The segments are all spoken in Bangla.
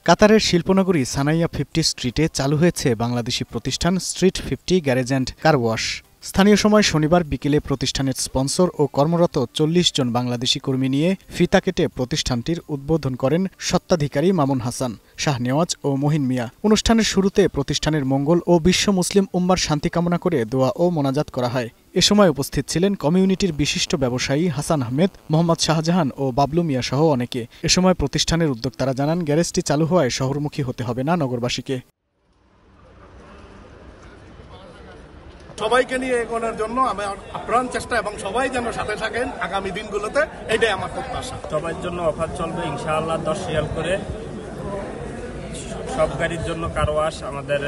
কাতারের শিল্পনগরী সানাইয়া 50 স্ট্রিটে চালু হয়েছে বাংলাদেশি প্রতিষ্ঠান street 50 garage and car wash. স্থানীয় সময় শনিবার বিকেলে প্রতিষ্ঠানের স্পন্সর ও কর্মরত 40 জন বাংলাদেশি কর্মী নিয়ে ফিতা কেটে প্রতিষ্ঠানটির উদ্বোধন করেন স্বত্বাধিকারী মামুন হাসান, শাহনেওয়াজ ও মহিন মিয়া। অনুষ্ঠানের শুরুতে প্রতিষ্ঠানের মঙ্গল ও বিশ্ব মুসলিম উম্মার শান্তি কামনা করে দোয়া ও মোনাজাত করা হয়। এ সময় উপস্থিত ছিলেন কমিউনিটির বিশিষ্ট ব্যবসায়ী হাসান আহমেদ, মোহাম্মদ শাহজাহান ও বাবলু মিয়া সহ অনেকে। এ সময় প্রতিষ্ঠানের উদ্যোক্তারা জানান, গ্যারেজটি চালু হওয়ায় শহরমুখী হতে হবে না নগরবাসীকে। সবাইকে নিয়ে এগোনোর জন্য আমার আপ্রাণ চেষ্টা এবং সবাই যেন সাথে থাকেন আগামী দিনগুলোতে, এটাই আমার প্রত্যাশা। সবার জন্য অফার চলবে ইনশাআল্লাহ 10 রিয়াল করে। সব গাড়ির জন্য কার ওয়াশ আমাদের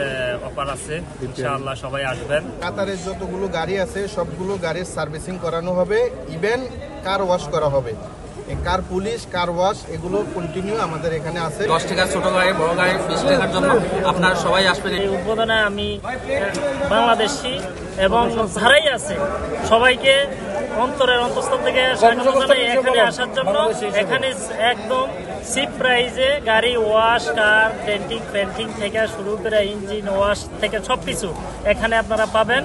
অফার আছে, ইনশাআল্লাহ সবাই আসবেন। কাতারের যতগুলো গাড়ি আছে সবগুলো গাড়ির সার্ভিসিং করানো হবে, ইভেন কার ওয়াশ করা হবে। কার পুলিশ, কার ওয়াশ এগুলো কন্টিনিউ আমাদের এখানে আছে। 10 টাকা ছোট গাড়ি, বড় গাড়ি 20 টাকার জন্য আপনারা সবাই আসবেন। এই উদ্বোধনে আমি বাংলাদেশি এবং যারাই আছে সবাইকে অন্তরের অন্তঃস্থল থেকে স্বাগত জানাই এখানে আসার জন্য। এখানে একদম চিপ প্রাইজে গাড়ি ওয়াশ, কার পেন্টিং থেকে শুরু করে ইঞ্জিন ওয়াশ থেকে সবকিছু এখানে আপনারা পাবেন।